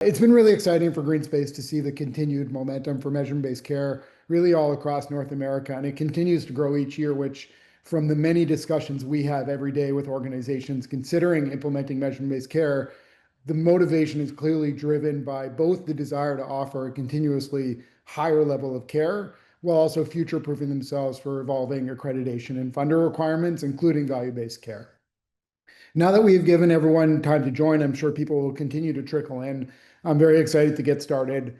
It's been really exciting for GreenSpace to see the continued momentum for measurement-based care really all across North America, and it continues to grow each year, which from the many discussions we have every day with organizations considering implementing measurement-based care, the motivation is clearly driven by both the desire to offer a continuously higher level of care, while also future-proofing themselves for evolving accreditation and funder requirements, including value-based care. Now that we've given everyone time to join, I'm sure people will continue to trickle in. I'm very excited to get started.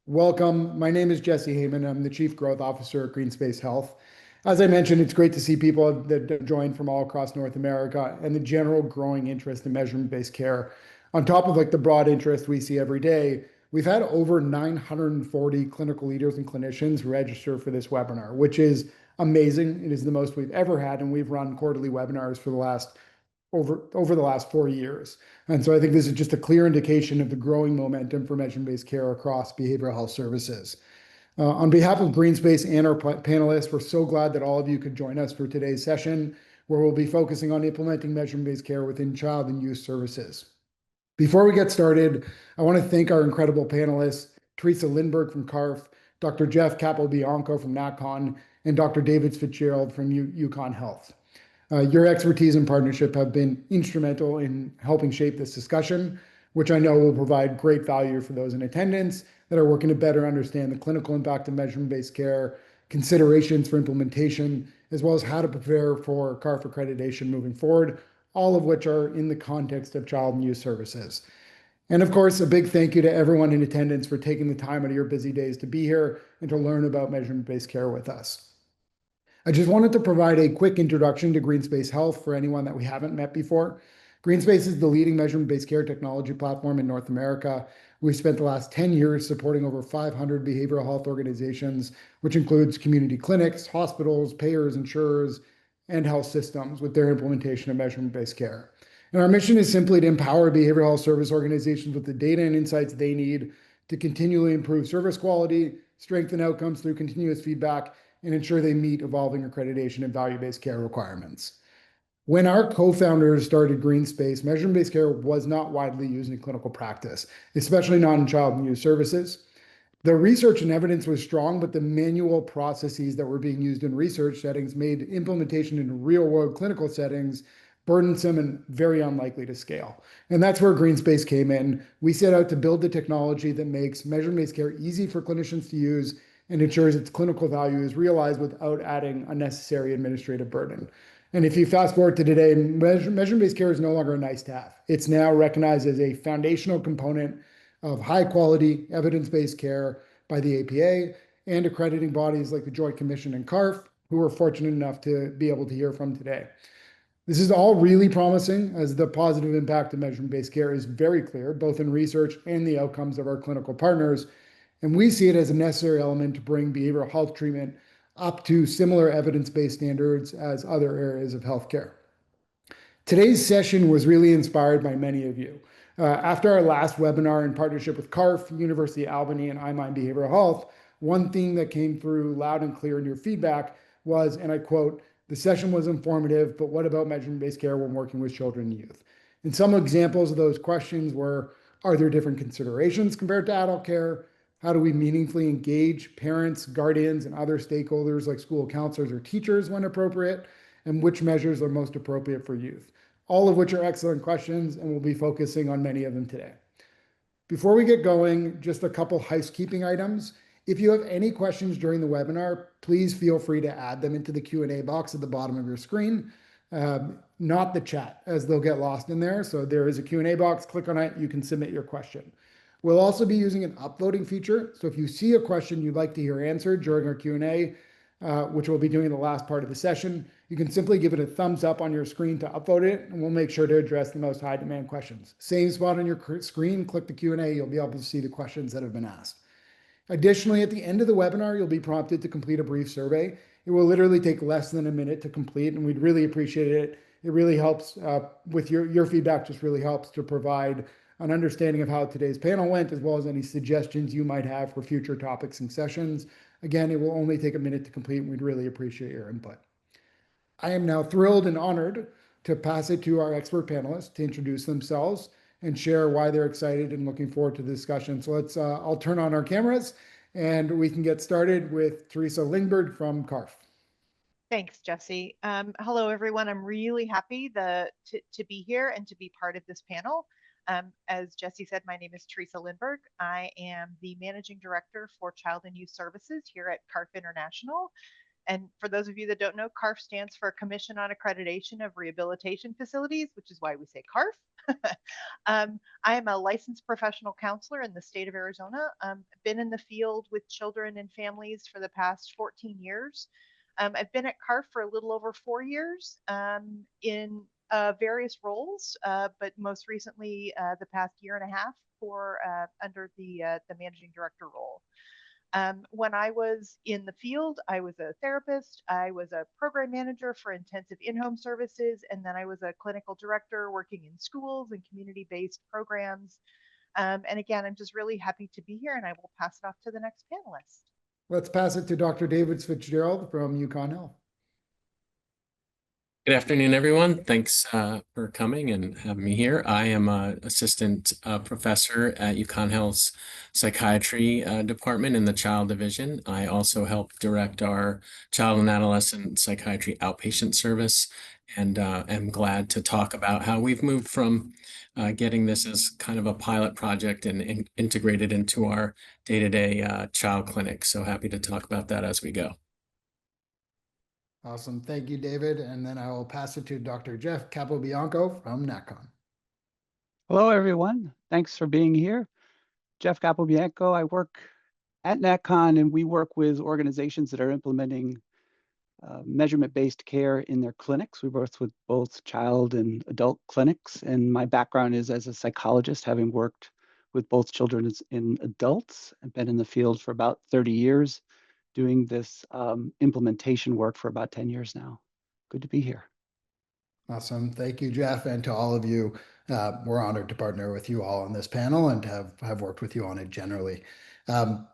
Welcome. My name is Jesse Heyman. I'm the Chief Growth Officer at GreenSpace Health. As I mentioned, it's great to see people that join from all across North America and the general growing interest in measurement-based care. On top of the broad interest we see every day, we've had over 940 clinical leaders and clinicians register for this webinar, which is amazing. It is the most we've ever had, and we've run quarterly webinars for the last over the last 4 years. And so I think this is just a clear indication of the growing momentum for measurement-based care across behavioral health services. On behalf of GreenSpace and our panelists, we're so glad that all of you could join us for today's session, where we'll be focusing on implementing measurement-based care within child and youth services. Before we get started, I want to thank our incredible panelists, Teresa Lindberg from CARF, Dr. Jeff Capobianco from NatCon, and Dr. David FitzGerald from UConn Health. Your expertise and partnership have been instrumental in helping shape this discussion, which I know will provide great value for those in attendance that are working to better understand the clinical impact of measurement-based care, considerations for implementation, as well as how to prepare for CARF accreditation moving forward, all of which are in the context of child and youth services. And of course, a big thank you to everyone in attendance for taking the time out of your busy days to be here and to learn about measurement-based care with us. I just wanted to provide a quick introduction to GreenSpace Health for anyone that we haven't met before. GreenSpace is the leading measurement-based care technology platform in North America. We've spent the last 10 years supporting over 500 behavioral health organizations, which includes community clinics, hospitals, payers, insurers, and health systems with their implementation of measurement-based care. And our mission is simply to empower behavioral health service organizations with the data and insights they need to continually improve service quality, strengthen outcomes through continuous feedback, and ensure they meet evolving accreditation and value-based care requirements. When our co-founders started GreenSpace, measurement-based care was not widely used in clinical practice, especially not in child and youth services. The research and evidence was strong, but the manual processes that were being used in research settings made implementation in real-world clinical settings burdensome and very unlikely to scale. And that's where GreenSpace came in. We set out to build the technology that makes measurement-based care easy for clinicians to use and ensures its clinical value is realized without adding unnecessary administrative burden. And if you fast forward to today, measurement-based care is no longer a nice to have. It's now recognized as a foundational component of high quality evidence-based care by the APA and accrediting bodies like the Joint Commission and CARF, who we're fortunate enough to be able to hear from today. This is all really promising, as the positive impact of measurement-based care is very clear, both in research and the outcomes of our clinical partners. And we see it as a necessary element to bring behavioral health treatment up to similar evidence-based standards as other areas of healthcare. Today's session was really inspired by many of you. After our last webinar in partnership with CARF, University of Albany, and iMind Behavioral Health, one theme that came through loud and clear in your feedback was, and I quote, "The session was informative, but what about measurement-based care when working with children and youth?" And some examples of those questions were, are there different considerations compared to adult care? How do we meaningfully engage parents, guardians, and other stakeholders like school counselors or teachers when appropriate? And which measures are most appropriate for youth? All of which are excellent questions, and we'll be focusing on many of them today. Before we get going, just a couple housekeeping items. If you have any questions during the webinar, please feel free to add them into the Q&A box at the bottom of your screen, not the chat, as they'll get lost in there. So there is a Q&A box, click on it, you can submit your question. We'll also be using an upvoting feature. So if you see a question you'd like to hear answered during our Q&A, which we'll be doing in the last part of the session, you can simply give it a thumbs up on your screen to upvote it, and we'll make sure to address the most high demand questions. Same spot on your screen, click the Q&A, you'll be able to see the questions that have been asked. Additionally, at the end of the webinar, you'll be prompted to complete a brief survey. It will literally take less than a minute to complete, and we'd really appreciate it. It really helps with your feedback, just really helps to provide an understanding of how today's panel went, as well as any suggestions you might have for future topics and sessions. Again, it will only take a minute to complete, and we'd really appreciate your input. I am now thrilled and honored to pass it to our expert panelists to introduce themselves and share why they're excited and looking forward to the discussion. So I'll turn on our cameras and we can get started with Teresa Lindberg from CARF. Thanks, Jesse. Hello, everyone. I'm really happy to be here and to be part of this panel. As Jesse said, my name is Teresa Lindberg. I am the Managing Director for Child and Youth Services here at CARF International. And for those of you that don't know, CARF stands for Commission on Accreditation of Rehabilitation Facilities, which is why we say CARF. I am a licensed professional counselor in the state of Arizona. I've been in the field with children and families for the past 14 years. I've been at CARF for a little over 4 years in various roles, but most recently the past year and a half for under the managing director role. When I was in the field, I was a therapist, I was a program manager for intensive in-home services, and then I was a clinical director working in schools and community-based programs. And again, I'm just really happy to be here, and I will pass it off to the next panelist. Let's pass it to Dr. David FitzGerald from UConn Health. Good afternoon, everyone. Thanks for coming and having me here. I am an assistant professor at UConn Health's Psychiatry department in the Child Division. I also help direct our Child and Adolescent Psychiatry Outpatient service, and am glad to talk about how we've moved from getting this as kind of a pilot project and integrated into our day-to-day child clinic. So happy to talk about that as we go. Awesome. Thank you, David. And then I will pass it to Dr. Jeff Capobianco from NatCon. Hello, everyone. Thanks for being here. Jeff Capobianco. I work at NatCon, and we work with organizations that are implementing measurement-based care in their clinics. We work with both child and adult clinics, and my background is as a psychologist, having worked with both children and adults. I've been in the field for about 30 years, doing this implementation work for about 10 years now. Good to be here. Awesome. Thank you, Jeff. And to all of you, we're honored to partner with you all on this panel and have worked with you on it generally.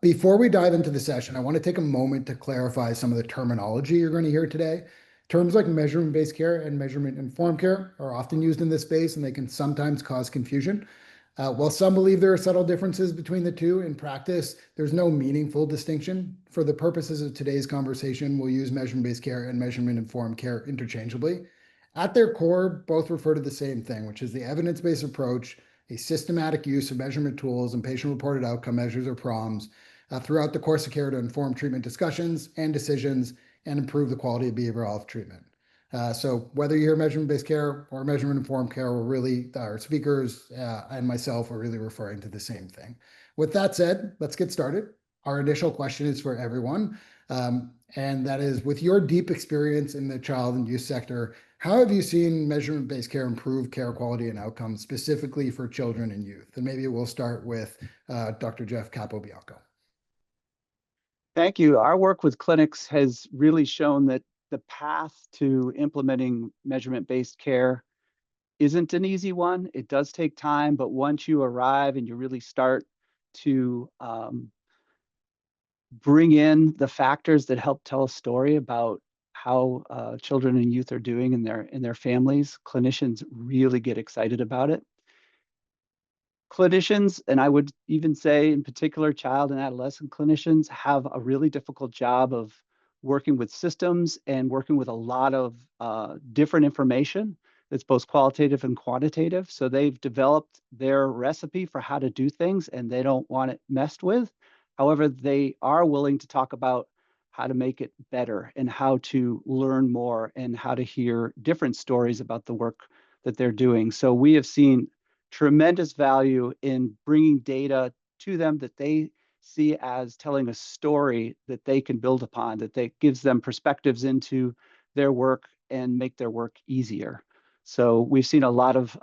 Before we dive into the session, I want to take a moment to clarify some of the terminology you're going to hear today. Terms like measurement-based care and measurement-informed care are often used in this space, and they can sometimes cause confusion. While some believe there are subtle differences between the two, in practice, there's no meaningful distinction. For the purposes of today's conversation, we'll use measurement-based care and measurement-informed care interchangeably. At their core, both refer to the same thing, which is the evidence-based approach, a systematic use of measurement tools and patient-reported outcome measures or PROMs throughout the course of care to inform treatment discussions and decisions and improve the quality of behavioral health treatment. So whether you hear measurement-based care or measurement-informed care, our speakers and myself are really referring to the same thing. With that said, let's get started. Our initial question is for everyone, and that is, with your deep experience in the child and youth sector, how have you seen measurement-based care improve care quality and outcomes specifically for children and youth? And maybe we'll start with Dr. Jeff Capobianco. Thank you. Our work with clinics has really shown that the path to implementing measurement-based care isn't an easy one. It does take time, but once you arrive and you really start to bring in the factors that help tell a story about how children and youth are doing in their families, clinicians really get excited about it. Clinicians, and I would even say in particular child and adolescent clinicians, have a really difficult job of working with systems and working with a lot of different information that's both qualitative and quantitative. So they've developed their recipe for how to do things and they don't want it messed with. However, they are willing to talk about how to make it better and how to learn more and how to hear different stories about the work that they're doing. So we have seen tremendous value in bringing data to them that they see as telling a story that they can build upon, that gives them perspectives into their work and make their work easier. So we've seen a lot of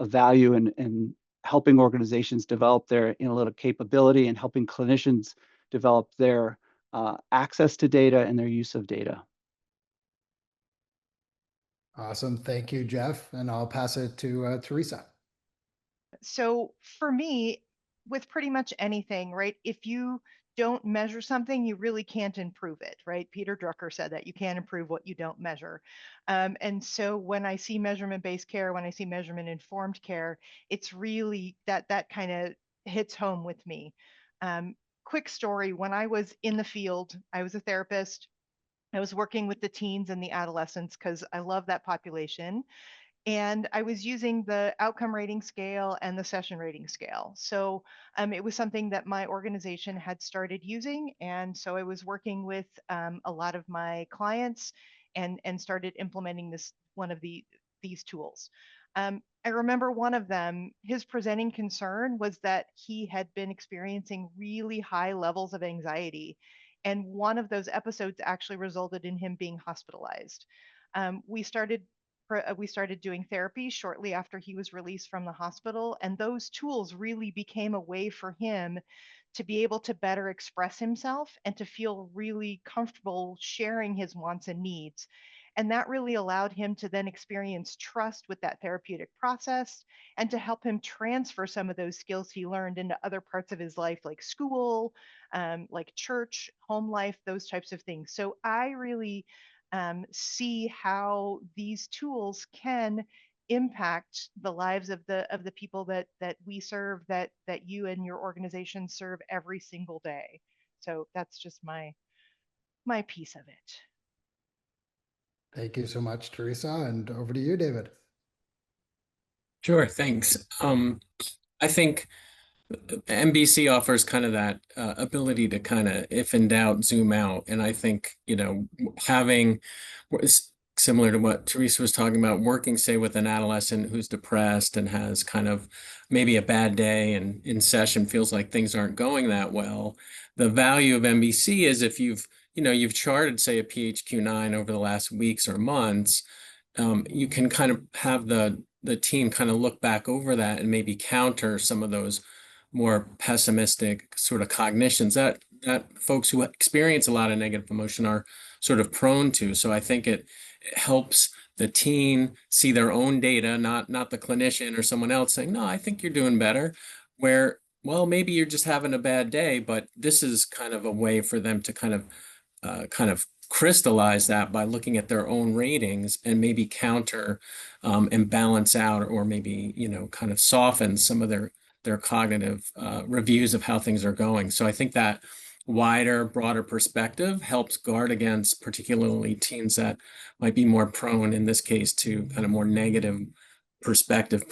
value in helping organizations develop their analytic capability and helping clinicians develop their access to data and their use of data. Awesome. Thank you, Jeff. And I'll pass it to Teresa. So for me, with pretty much anything, right? If you don't measure something, you really can't improve it, right? Peter Drucker said that you can't improve what you don't measure. And so when I see measurement-based care, when I see measurement-informed care, it's really that kind of hits home with me. Quick story, when I was in the field, I was a therapist. I was working with the teens and the adolescents because I love that population. And I was using the outcome rating scale and the session rating scale. So it was something that my organization had started using. And so I was working with a lot of my clients and started implementing one of these tools. I remember one of them, his presenting concern was that he had been experiencing really high levels of anxiety. And one of those episodes actually resulted in him being hospitalized. We started doing therapy shortly after he was released from the hospital. And those tools really became a way for him to be able to better express himself and to feel really comfortable sharing his wants and needs. And that really allowed him to then experience trust with that therapeutic process and to help him transfer some of those skills he learned into other parts of his life, like school, like church, home life, those types of things. So I really see how these tools can impact the lives of the people that we serve, that you and your organization serve every single day. So that's just my piece of it. Thank you so much, Teresa, and over to you, David. Sure, thanks. I think NBC offers kind of that ability to kind of, if in doubt, zoom out. And I think, having similar to what Teresa was talking about, working, say, with an adolescent who's depressed and has kind of maybe a bad day and in session feels like things aren't going that well. The value of NBC is if you've charted, say, a PHQ-9 over the last weeks or months, you can kind of have the team kind of look back over that and maybe counter some of those more pessimistic sort of cognitions that folks who experience a lot of negative emotion are sort of prone to. So I think it helps the teen see their own data, not the clinician or someone else saying, no, I think you're doing better, where, well, maybe you're just having a bad day, but this is kind of a way for them to kind of crystallize that by looking at their own ratings and maybe counter and balance out, or maybe, kind of soften some of their cognitive reviews of how things are going. So I think that wider, broader perspective helps guard against particularly teens that might be more prone, in this case, to kind of more negative perspective,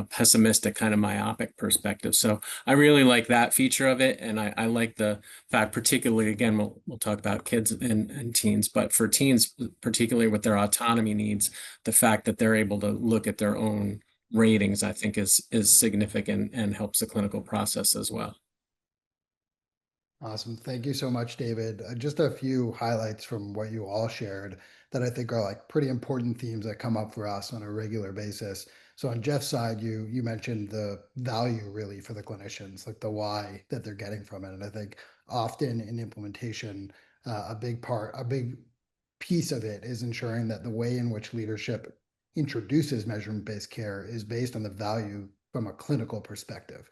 pessimistic, kind of myopic perspective. So I really like that feature of it. And I like the fact, particularly, again, we'll talk about kids and teens, but for teens, particularly with their autonomy needs, the fact that they're able to look at their own ratings, I think is significant and helps the clinical process as well. Awesome. Thank you so much, David. Just a few highlights from what you all shared that I think are like pretty important themes that come up for us on a regular basis. So on Jeff's side, you mentioned the value really for the clinicians, like the why that they're getting from it. And I think often in implementation, a big piece of it is ensuring that the way in which leadership introduces measurement-based care is based on the value from a clinical perspective.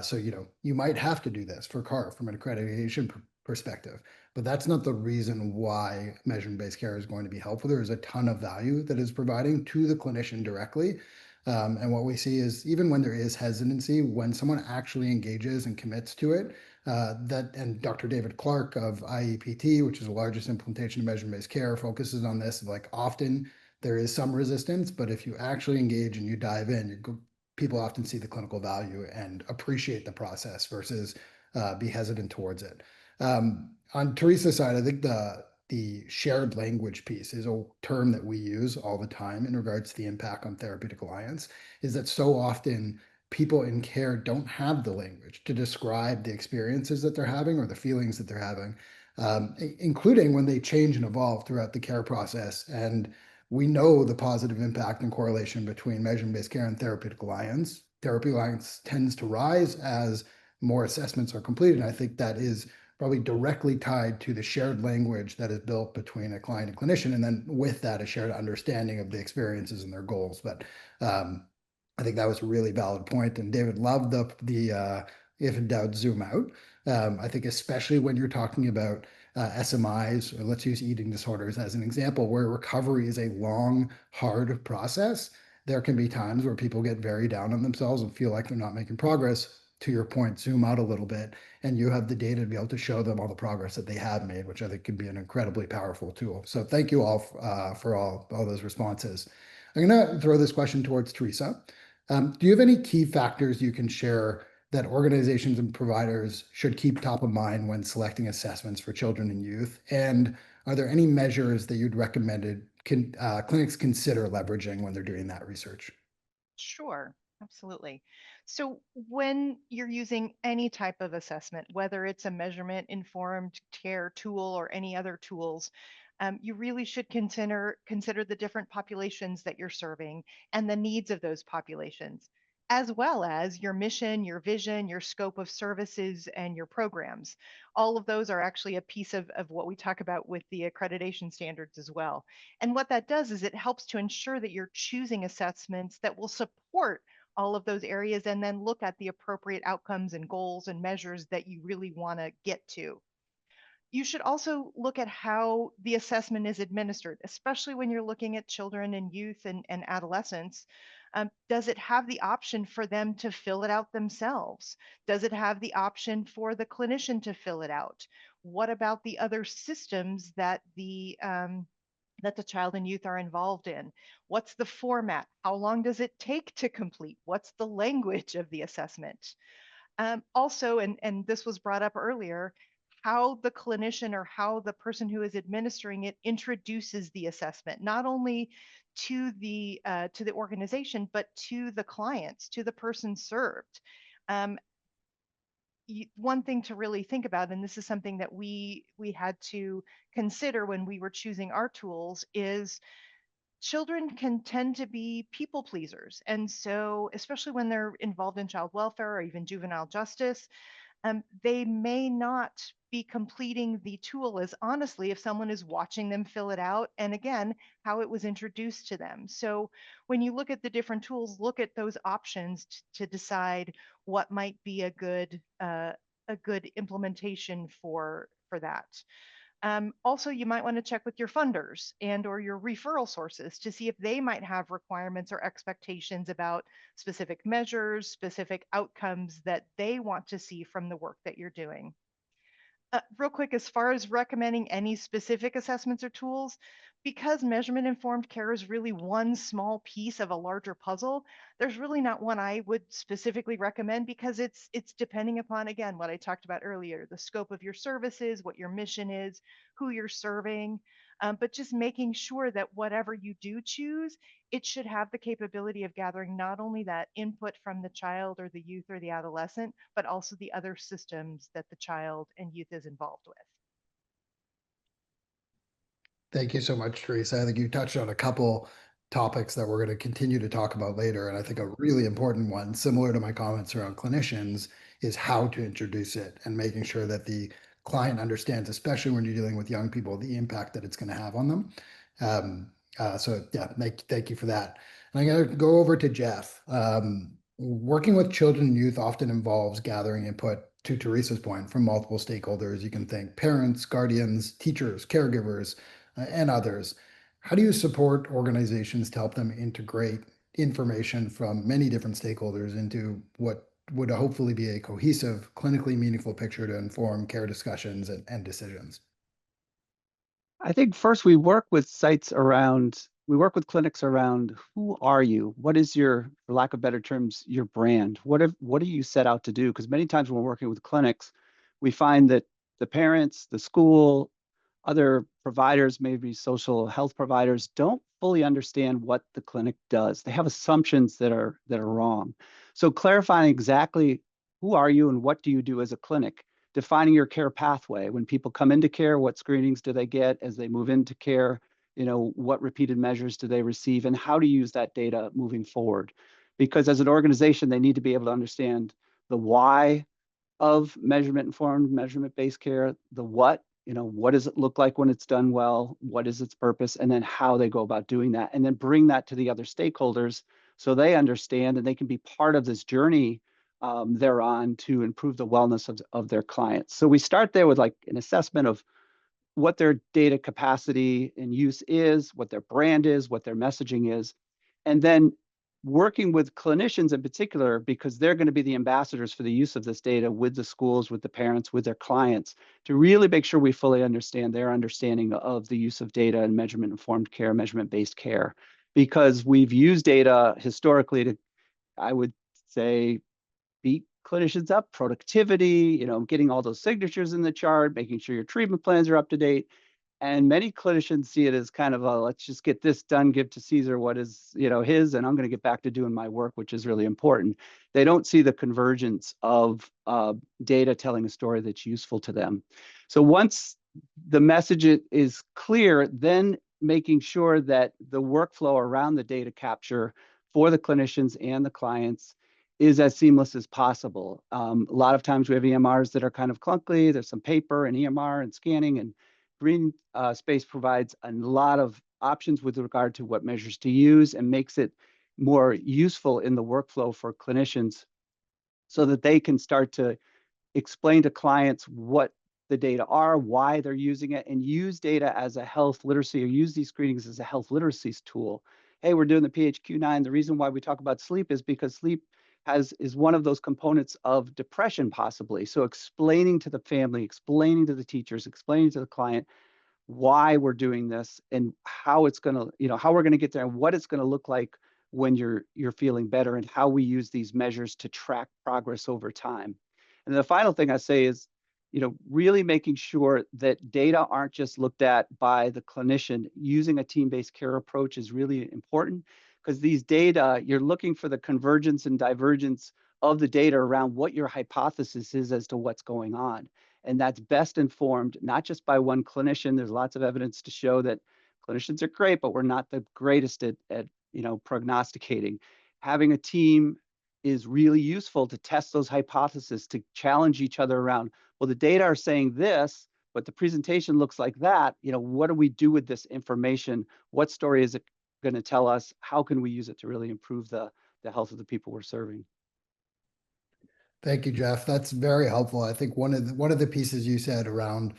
So, you might have to do this for CARF from an accreditation perspective, but that's not the reason why measurement-based care is going to be helpful. There is a ton of value that is providing to the clinician directly. And what we see is even when there is hesitancy, when someone actually engages and commits to it, and Dr. David Clark of IEPT, which is the largest implementation of measurement-based care, focuses on this. Like often there is some resistance, but if you actually engage and you dive in, people often see the clinical value and appreciate the process versus be hesitant towards it. On Teresa's side, I think the shared language piece is a term that we use all the time in regards to the impact on therapeutic alliance, is that so often people in care don't have the language to describe the experiences that they're having or the feelings that they're having, including when they change and evolve throughout the care process. And we know the positive impact and correlation between measurement-based care and therapeutic alliance. Therapy alliance tends to rise as more assessments are completed. And I think that is probably directly tied to the shared language that is built between a client and clinician. And then with that, a shared understanding of the experiences and their goals. But I think that was a really valid point. And David loved the if in doubt, zoom out. I think especially when you're talking about SMIs, or let's use eating disorders as an example, where recovery is a long, hard process. There can be times where people get very down on themselves and feel like they're not making progress. To your point, zoom out a little bit, and you have the data to be able to show them all the progress that they have made, which I think can be an incredibly powerful tool. So thank you all for all those responses. I'm going to throw this question towards Teresa. Do you have any key factors you can share that organizations and providers should keep top of mind when selecting assessments for children and youth? And are there any measures that you'd recommend clinics consider leveraging when they're doing that research? Sure, absolutely. So when you're using any type of assessment, whether it's a measurement informed care tool or any other tools, you really should consider the different populations that you're serving and the needs of those populations, as well as your mission, your vision, your scope of services, and your programs. All of those are actually a piece of what we talk about with the accreditation standards as well. And what that does is it helps to ensure that you're choosing assessments that will support all of those areas and then look at the appropriate outcomes and goals and measures that you really want to get to. You should also look at how the assessment is administered, especially when you're looking at children and youth and adolescents. Does it have the option for them to fill it out themselves? Does it have the option for the clinician to fill it out? What about the other systems that the child and youth are involved in? What's the format? How long does it take to complete? What's the language of the assessment? Also, and this was brought up earlier, how the clinician or how the person who is administering it introduces the assessment, not only to the organization, but to the clients, to the person served. Um, One thing to really think about, and this is something that we had to consider when we were choosing our tools, is children can tend to be people pleasers. And so, especially when they're involved in child welfare or even juvenile justice, they may not be completing the tool as honestly if someone is watching them fill it out. And again, how it was introduced to them. So when you look at the different tools, look at those options to decide what might be a good implementation for that. Also, you might want to check with your funders and or your referral sources to see if they might have requirements or expectations about specific measures, specific outcomes that they want to see from the work that you're doing. Real quick, as far as recommending any specific assessments or tools, because measurement informed care is really one small piece of a larger puzzle, there's really not one I would specifically recommend because it's depending upon, again, what I talked about earlier, the scope of your services, what your mission is, who you're serving, but just making sure that whatever you do choose, it should have the capability of gathering not only that input from the child or the youth or the adolescent, but also the other systems that the child and youth is involved with. Thank you so much, Teresa. I think you touched on a couple topics that we're going to continue to talk about later. And I think a really important one, similar to my comments around clinicians, is how to introduce it and making sure that the client understands, especially when you're dealing with young people, the impact that it's going to have on them. So yeah, thank you for that. And I'm going to go over to Jeff. Working with children and youth often involves gathering input, to Teresa's point, from multiple stakeholders. You can think parents, guardians, teachers, caregivers, and others. How do you support organizations to help them integrate information from many different stakeholders into what would hopefully be a cohesive, clinically meaningful picture to inform care discussions and decisions? I think first we work with clinics around who are you? What is your, for lack of better terms, your brand? What do you set out to do? Because many times when we're working with clinics, we find that the parents, the school, other providers, maybe social health providers, don't fully understand what the clinic does. They have assumptions that are wrong. So clarifying exactly who are you and what do you do as a clinic, defining your care pathway. When people come into care, what screenings do they get as they move into care? What repeated measures do they receive and how to use that data moving forward? Because as an organization, they need to be able to understand the why of measurement-informed, measurement-based care, the what does it look like when it's done well? What is its purpose? And then how they go about doing that. And then bring that to the other stakeholders so they understand and they can be part of this journey they're on to improve the wellness of their clients. So we start there with like an assessment of what their data capacity and use is, what their brand is, what their messaging is, and then working with clinicians in particular, because they're going to be the ambassadors for the use of this data with the schools, with the parents, with their clients, to really make sure we fully understand their understanding of the use of data and measurement-informed care, measurement-based care, because we've used data historically to, I would say, beat clinicians up, productivity, getting all those signatures in the chart, making sure your treatment plans are up to date. And many clinicians see it as kind of a, let's just get this done, give to Caesar what is, his, and I'm going to get back to doing my work, which is really important. They don't see the convergence of data telling a story that's useful to them. So once the message is clear, then making sure that the workflow around the data capture for the clinicians and the clients is as seamless as possible. A lot of times we have EMRs that are kind of clunky. There's some paper and EMR and scanning, and Green Space provides a lot of options with regard to what measures to use and makes it more useful in the workflow for clinicians so that they can start to explain to clients what the data are, why they're using it, and use data as a health literacy, or use these screenings as a health literacy tool. Hey, we're doing the PHQ-9. The reason why we talk about sleep is because sleep is one of those components of depression, possibly. So explaining to the family, explaining to the teachers, explaining to the client why we're doing this and how it's going to, how we're going to get there and what it's going to look like when you're feeling better, and how we use these measures to track progress over time. And the final thing I say is, really making sure that data aren't just looked at by the clinician. Using a team-based care approach is really important, because these data, you're looking for the convergence and divergence of the data around what your hypothesis is as to what's going on. And that's best informed, not just by one clinician. There's lots of evidence to show that clinicians are great, but we're not the greatest at prognosticating. Having a team is really useful to test those hypotheses, to challenge each other around, well, the data are saying this, but the presentation looks like that. What do we do with this information? What story is it going to tell us? How can we use it to really improve the health of the people we're serving? Thank you, Jeff. That's very helpful. I think one of the pieces you said around,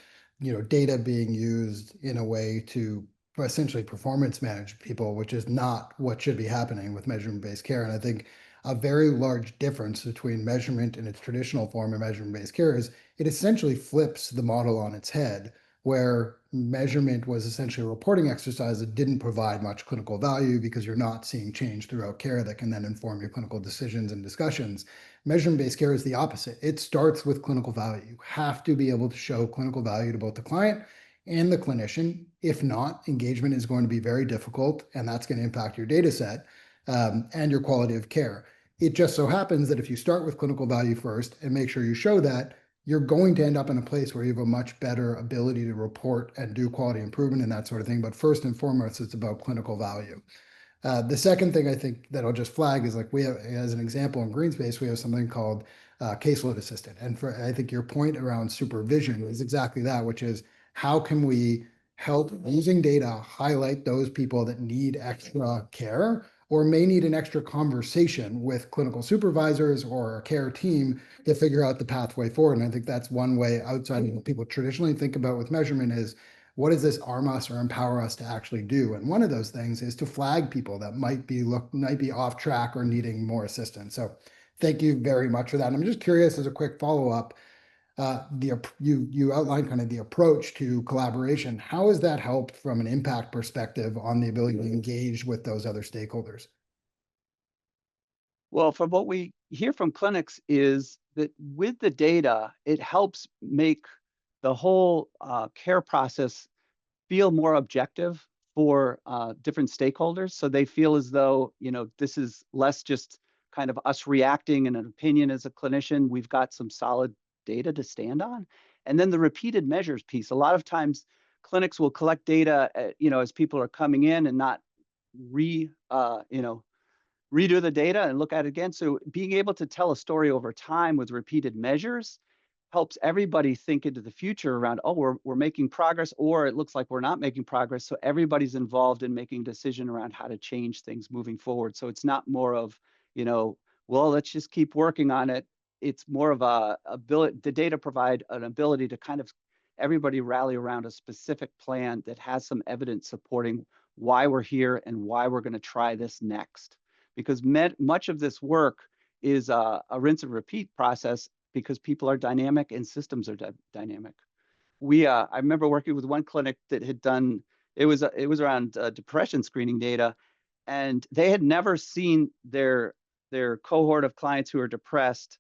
data being used in a way to essentially performance manage people, which is not what should be happening with measurement-based care. And I think a very large difference between measurement in its traditional form and measurement-based care is it essentially flips the model on its head, where measurement was essentially a reporting exercise that didn't provide much clinical value because you're not seeing change throughout care that can then inform your clinical decisions and discussions. Measurement-based care is the opposite. It starts with clinical value. You have to be able to show clinical value to both the client and the clinician. If not, engagement is going to be very difficult, and that's going to impact your data set and your quality of care. It just so happens that if you start with clinical value first and make sure you show that, you're going to end up in a place where you have a much better ability to report and do quality improvement and that sort of thing. But first and foremost, it's about clinical value. The second thing I think that I'll just flag is, like, we have, as an example, in Green Space, we have something called caseload assistant. And I think your point around supervision is exactly that, which is how can we help, using data, highlight those people that need extra care or may need an extra conversation with clinical supervisors or a care team to figure out the pathway forward. And I think that's one way, outside of what people traditionally think about with measurement, is what does this arm us or empower us to actually do? And one of those things is to flag people that might be off track or needing more assistance. So thank you very much for that. And I'm just curious, as a quick follow-up, you outlined kind of the approach to collaboration. How has that helped from an impact perspective on the ability to engage with those other stakeholders? Well, from what we hear from clinics is that with the data, it helps make the whole care process feel more objective for different stakeholders. So they feel as though, this is less just kind of us reacting in an opinion as a clinician. We've got some solid data to stand on. And then the repeated measures piece. A lot of times clinics will collect data, as people are coming in, and not redo the data and look at it again. So being able to tell a story over time with repeated measures helps everybody think into the future around, oh, we're making progress, or it looks like we're not making progress. So everybody's involved in making a decision around how to change things moving forward. So it's not more of, well, let's just keep working on it. it's more of a ability, the data provide an ability to kind of everybody rally around a specific plan that has some evidence supporting why we're here and why we're going to try this next. Because much of this work is a rinse and repeat process because people are dynamic and systems are dynamic. I remember working with one clinic that had done, it was around depression screening data, and they had never seen their cohort of clients who are depressed,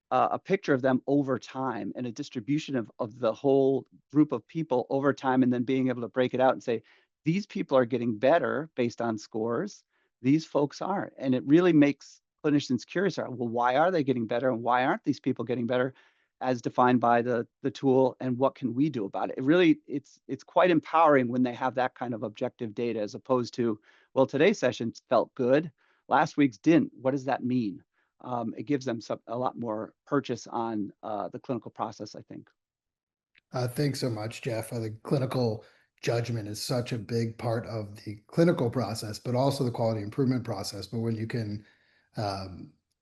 a picture of them over time and a distribution of the whole group of people over time, and then being able to break it out and say, these people are getting better based on scores, these folks aren't. And it really makes clinicians curious, well, why are they getting better and why aren't these people getting better as defined by the tool, and what can we do about it? It really, it's quite empowering when they have that kind of objective data, as opposed to, well, today's session felt good, last week's didn't. What does that mean? It gives them a lot more purchase on the clinical process, I think. Thanks so much, Jeff. The clinical judgment is such a big part of the clinical process, but also the quality improvement process. But when you can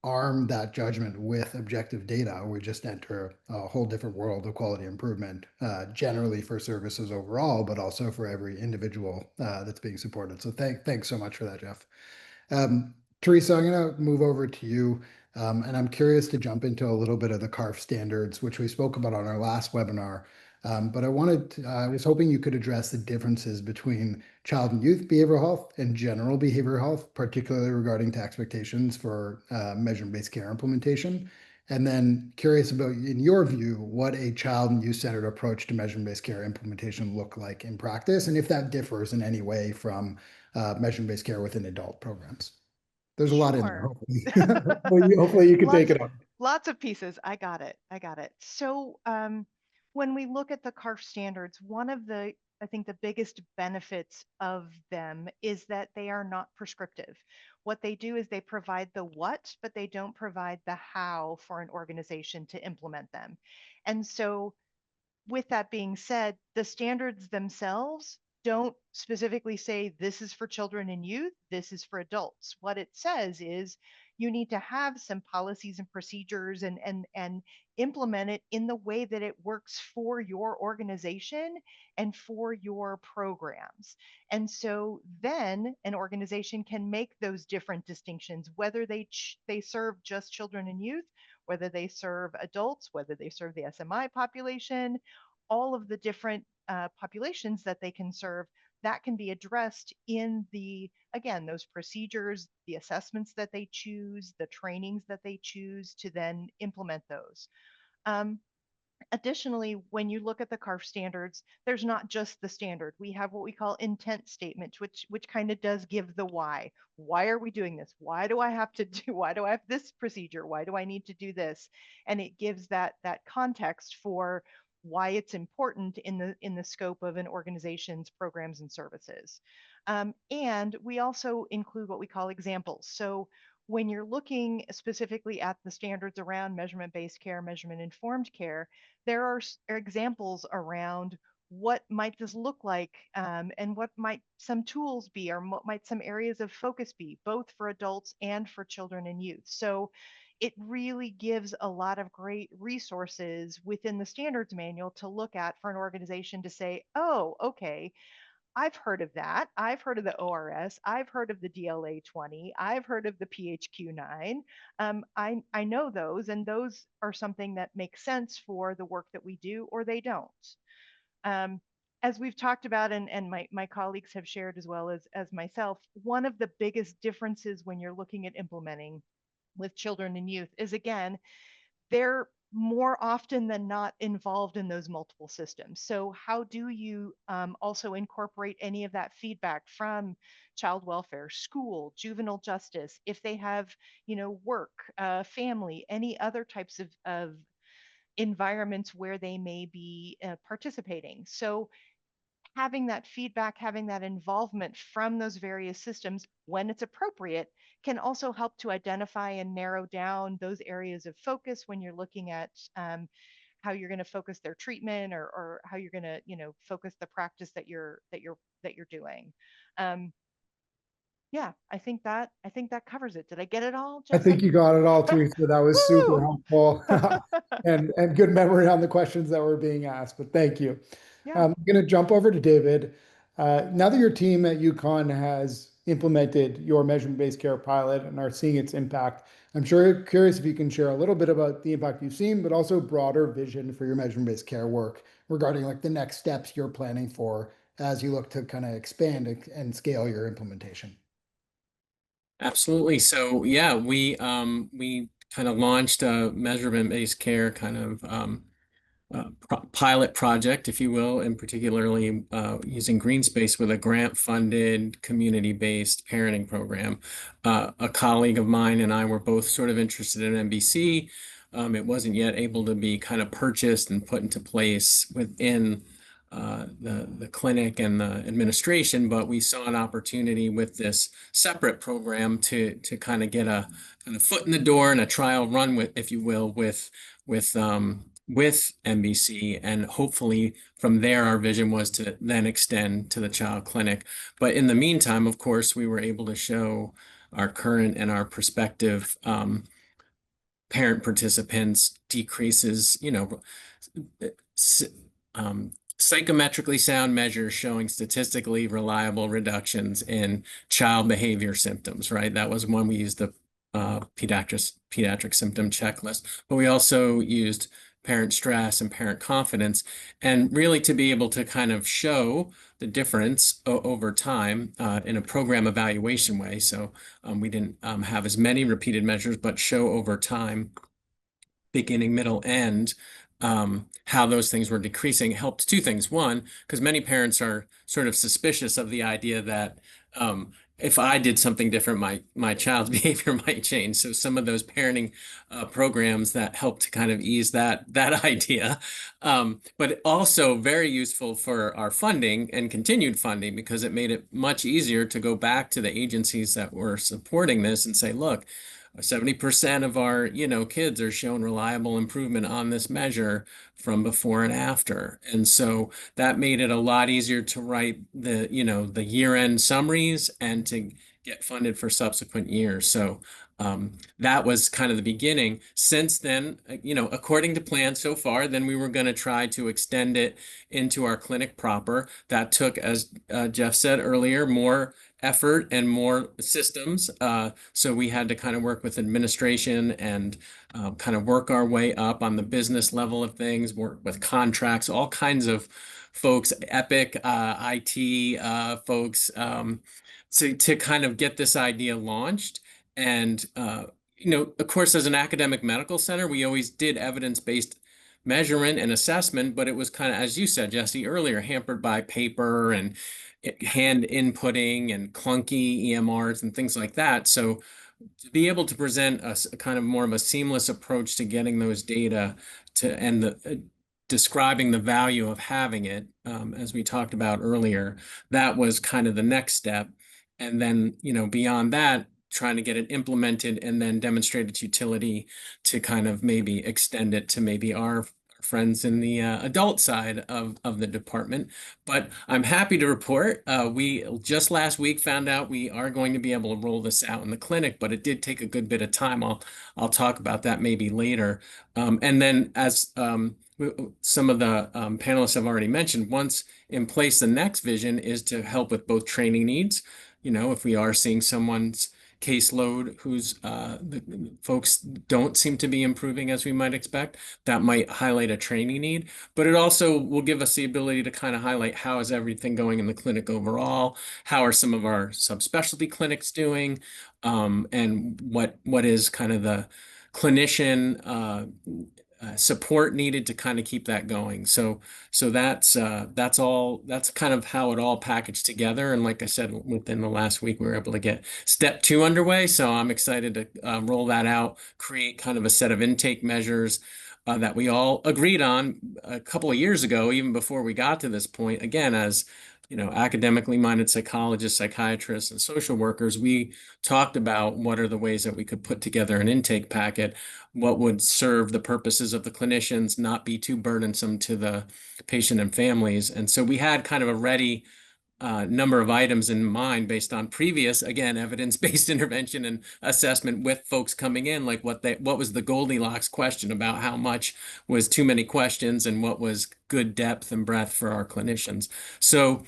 arm that judgment with objective data, we just enter a whole different world of quality improvement, generally for services overall, but also for every individual that's being supported. So thanks so much for that, Jeff. Teresa, I'm going to move over to you, and I'm curious to jump into a little bit of the CARF standards, which we spoke about on our last webinar. But I was hoping you could address the differences between child and youth behavioral health and general behavioral health, particularly regarding to expectations for measurement-based care implementation. And then curious about, in your view, what a child and youth-centered approach to measurement-based care implementation look like in practice, and if that differs in any way from measurement-based care within adult programs. There's a lot in there. Hopefully you can take it on. Lots of pieces. I got it. So when we look at the CARF standards, one of the, I think the biggest benefits of them is that they are not prescriptive. What they do is they provide the what, but they don't provide the how for an organization to implement them. And so with that being said, the standards themselves don't specifically say this is for children and youth, this is for adults. What it says is you need to have some policies and procedures and implement it in the way that it works for your organization and for your programs. And so then an organization can make those different distinctions, whether they serve just children and youth, whether they serve adults, whether they serve the SMI population, all of the different populations that they can serve, that can be addressed in the, again, those procedures, the assessments that they choose, the trainings that they choose to then implement those. Additionally, when you look at the CARF standards, there's not just the standard. We have what we call intent statements, which kind of does give the why. Why are we doing this? Why do I have this procedure? Why do I need to do this? And it gives that context for why it's important in the scope of an organization's programs and services. And we also include what we call examples. So when you're looking specifically at the standards around measurement-based care, measurement-informed care, there are examples around what might this look like, and what might some tools be, or what might some areas of focus be, both for adults and for children and youth. So it really gives a lot of great resources within the standards manual to look at for an organization to say, oh, okay, I've heard of that. I've heard of the ORS. I've heard of the DLA 20. I've heard of the PHQ 9. I know those, and those are something that makes sense for the work that we do, or they don't. As we've talked about, and my colleagues have shared as well as myself, one of the biggest differences when you're looking at implementing with children and youth is, again, they're more often than not involved in those multiple systems. So how do you also incorporate any of that feedback from child welfare, school, juvenile justice, if they have, work, family, any other types of environments where they may be participating. So having that feedback, having that involvement from those various systems when it's appropriate can also help to identify and narrow down those areas of focus when you're looking at how you're going to focus their treatment, or how you're going to, focus the practice that you're doing. Yeah, I think that covers it. Did I get it all, I Jesse? think you got it all, Teresa. That was super Woo! helpful and good memory on the questions that were being asked, but thank you. Yeah. I'm going to jump over to David. Now that your team at UConn has implemented your measurement-based care pilot and are seeing its impact, I'm sure curious if you can share a little bit about the impact you've seen, but also broader vision for your measurement-based care work regarding like the next steps you're planning for as you look to kind of expand and scale your implementation. Absolutely. So yeah, we kind of launched a measurement-based care kind of pilot project, if you will, and particularly using GreenSpace with a grant-funded, community-based parenting program. A colleague of mine and I were both sort of interested in MBC. It wasn't yet able to be kind of purchased and put into place within the clinic and the administration, but we saw an opportunity with this separate program to kind of get a kind of foot in the door and a trial run with, if you will, with MBC, and hopefully from there our vision was to then extend to the child clinic. But in the meantime, of course, we were able to show our current and our prospective parent participants decreases, psychometrically sound measures showing statistically reliable reductions in child behavior symptoms, right? That was one we used the pediatric symptom checklist, but we also used parent stress and parent confidence, and really to be able to kind of show the difference over time in a program evaluation way. So we didn't have as many repeated measures, but show over time, beginning, middle, end, how those things were decreasing helped two things. One, because many parents are sort of suspicious of the idea that if I did something different, my child's behavior might change. So some of those parenting programs that help to kind of ease that idea, but also very useful for our funding and continued funding, because it made it much easier to go back to the agencies that were supporting this and say, look, 70% of our, kids are showing reliable improvement on this measure from before and after. And so that made it a lot easier to write the year-end summaries and to get funded for subsequent years. So that was kind of the beginning. Since then, according to plan so far, then we were going to try to extend it into our clinic proper. That took, as Jeff said earlier, more effort and more systems. So we had to kind of work with administration and kind of work our way up on the business level of things, work with contracts, all kinds of folks, Epic, IT folks, to kind of get this idea launched. And, of course, as an academic medical center, we always did evidence-based measurement and assessment, but it was kind of, as you said, Jesse, earlier, hampered by paper and hand inputting and clunky EMRs and things like that. So to be able to present a kind of more of a seamless approach to getting those data to and the describing the value of having it, as we talked about earlier, that was kind of the next step. And then, beyond that, trying to get it implemented and then demonstrate its utility to kind of maybe extend it to maybe our friends in the adult side of the department. But I'm happy to report we just last week found out we are going to be able to roll this out in the clinic, but it did take a good bit of time. I'll talk about that maybe later. And then as some of the panelists have already mentioned, once in place, the next vision is to help with both training needs. If we are seeing someone's caseload whose the folks don't seem to be improving as we might expect, that might highlight a training need, but it also will give us the ability to kind of highlight how is everything going in the clinic overall, how are some of our subspecialty clinics doing, and what is kind of the clinician support needed to kind of keep that going. So that's all. That's kind of how it all packaged together. And like I said, within the last week, we were able to get step 2 underway. So I'm excited to roll that out, create kind of a set of intake measures that we all agreed on a couple of years ago, even before we got to this point. Again, as academically minded psychologists, psychiatrists, and social workers, we talked about what are the ways that we could put together an intake packet, what would serve the purposes of the clinicians, not be too burdensome to the patient and families. And so we had kind of a ready number of items in mind based on previous, again, evidence-based intervention and assessment with folks coming in, like what was the Goldilocks question about how much was too many questions and what was good depth and breadth for our clinicians. So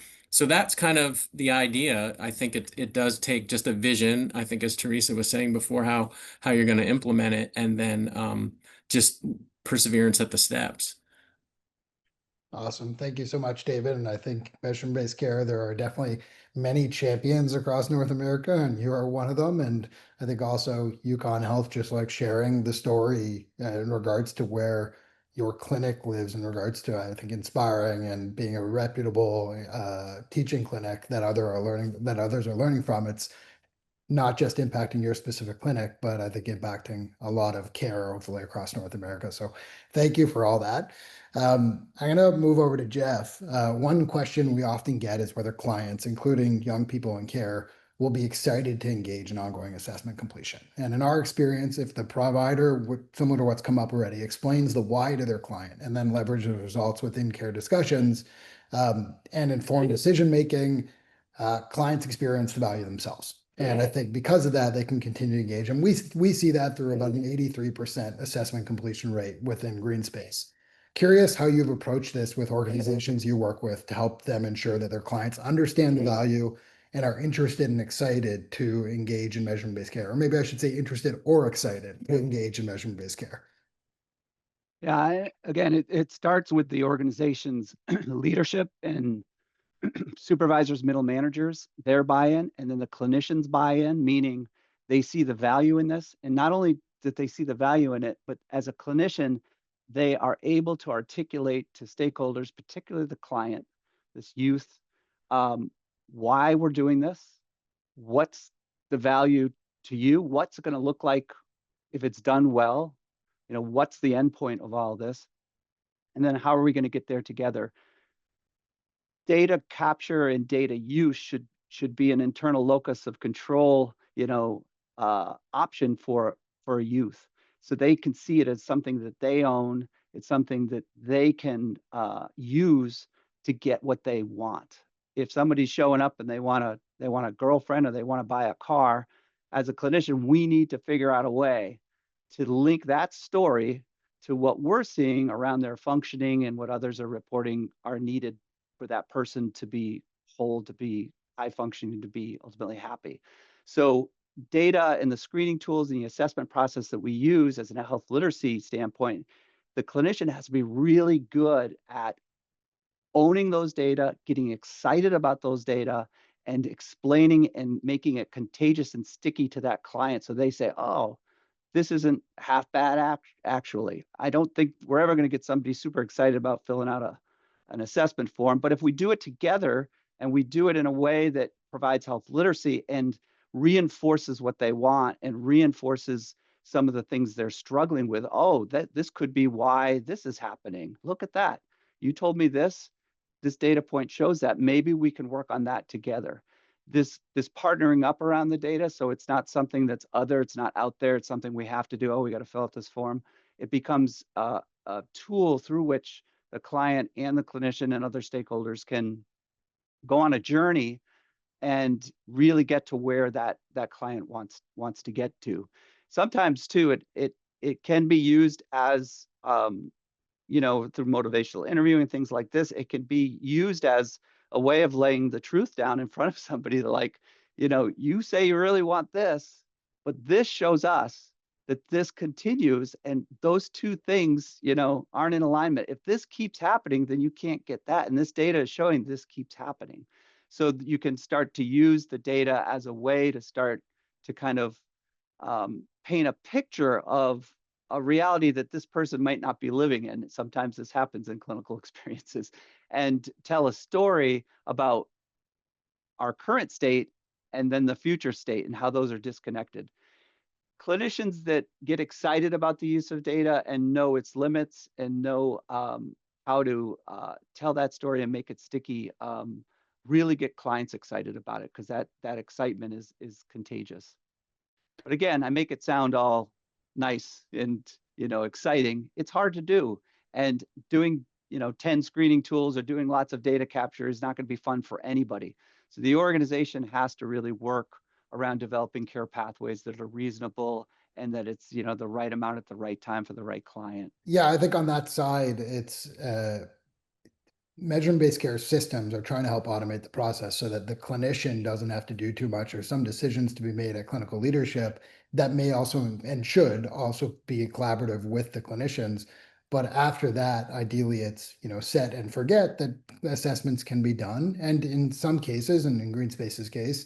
that's kind of the idea. I think it does take just a vision. I think, as Teresa was saying before, how you're going to implement it, and then just perseverance at the steps. Awesome. Thank you so much, David. And I think measurement-based care, there are definitely many champions across North America, and you are one of them. And I think also UConn Health, just like sharing the story in regards to where your clinic lives, in regards to, I think, inspiring and being a reputable teaching clinic that others are learning from. It's not just impacting your specific clinic, but I think impacting a lot of care, hopefully, across North America. So thank you for all that. I'm going to move over to Jeff. One question we often get is whether clients, including young people in care, will be excited to engage in ongoing assessment completion. And in our experience, if the provider, similar to what's come up already, explains the why to their client and then leverages the results within care discussions and informed decision making, clients experience the value themselves. And I think because of that, they can continue to engage. And we see that through about an 83% assessment completion rate within green space. Curious how you've approached this with organizations you work with to help them ensure that their clients understand the value and are interested and excited to engage in measurement-based care. Or maybe I should say interested or excited to engage in measurement-based care. Yeah, again, it starts with the organization's leadership and supervisors, middle managers, their buy-in, and then the clinicians buy-in, meaning they see the value in this. And not only that they see the value in it, but as a clinician, they are able to articulate to stakeholders, particularly the client, this youth, why we're doing this, what's the value to you, what's it going to look like if it's done well, what's the end point of all this, and then how are we going to get there together. Data capture and data use should be an internal locus of control, option for youth, so they can see it as something that they own. It's something that they can use to get what they want. If somebody's showing up and they want a girlfriend or they want to buy a car, as a clinician, we need to figure out a way to link that story to what we're seeing around their functioning and what others are reporting are needed for that person to be whole, to be high functioning, to be ultimately happy. So data and the screening tools and the assessment process that we use as a health literacy standpoint, the clinician has to be really good at owning those data, getting excited about those data, and explaining and making it contagious and sticky to that client. So they say, oh, this isn't half bad actually. I don't think we're ever going to get somebody super excited about filling out an assessment form. But if we do it together and we do it in a way that provides health literacy and reinforces what they want and reinforces some of the things they're struggling with, oh, this could be why this is happening. Look at that. You told me this. This data point shows that. Maybe we can work on that together. This partnering up around the data, so it's not something that's it's not out there, it's something we have to do. Oh, we got to fill out this form. It becomes a tool through which the client and the clinician and other stakeholders can go on a journey and really get to where that client wants to get to. Sometimes too, it can be used as through motivational interviewing and things like this. It can be used as a way of laying the truth down in front of somebody, like, you say you really want this, but this shows us that this continues, and those two things, aren't in alignment. If this keeps happening, then you can't get that. And this data is showing this keeps happening. So you can start to use the data as a way to start to kind of paint a picture of a reality that this person might not be living in. Sometimes this happens in clinical experiences, and tell a story about our current state and then the future state and how those are disconnected. Clinicians that get excited about the use of data and know its limits and know how to tell that story and make it sticky really get clients excited about it, because that excitement is contagious. But again, I make it sound all nice and exciting. It's hard to do, and doing 10 screening tools or doing lots of data capture is not going to be fun for anybody. So the organization has to really work around developing care pathways that are reasonable and that it's, the right amount at the right time for the right client. Yeah, I think on that side, it's measurement-based care systems are trying to help automate the process so that the clinician doesn't have to do too much, or some decisions to be made at clinical leadership that may also and should also be collaborative with the clinicians. But after that, ideally, it's set and forget that assessments can be done, and in some cases, and in GreenSpace's case,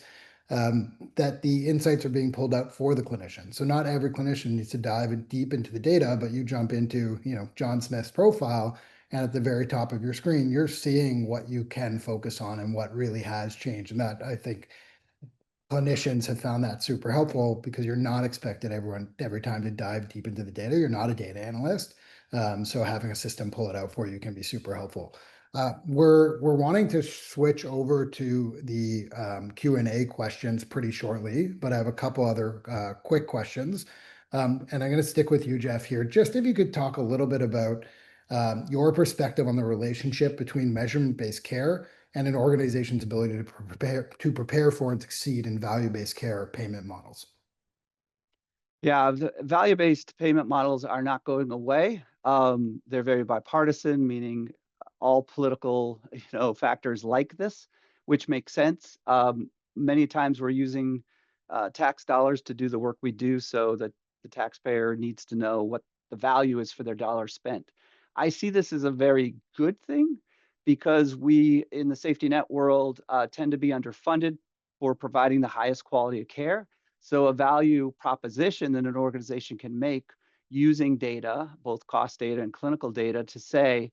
that the insights are being pulled out for the clinician. So not every clinician needs to dive deep into the data, but you jump into John Smith's profile, and at the very top of your screen, you're seeing what you can focus on and what really has changed. And that, I think, clinicians have found that super helpful, because you're not expected every time to dive deep into the data. You're not a data analyst. So having a system pull it out for you can be super helpful. We're wanting to switch over to the Q&A questions pretty shortly, but I have a couple other quick questions. And I'm going to stick with you, Jeff, here. Just if you could talk a little bit about your perspective on the relationship between measurement-based care and an organization's ability to prepare for and succeed in value-based care payment models. Yeah, the value-based payment models are not going away. They're very bipartisan, meaning all political factors like this, which makes sense. Many times we're using tax dollars to do the work we do, so that the taxpayer needs to know what the value is for their dollar spent. I see this as a very good thing, because we in the safety net world tend to be underfunded for providing the highest quality of care. So a value proposition that an organization can make using data, both cost data and clinical data, to say,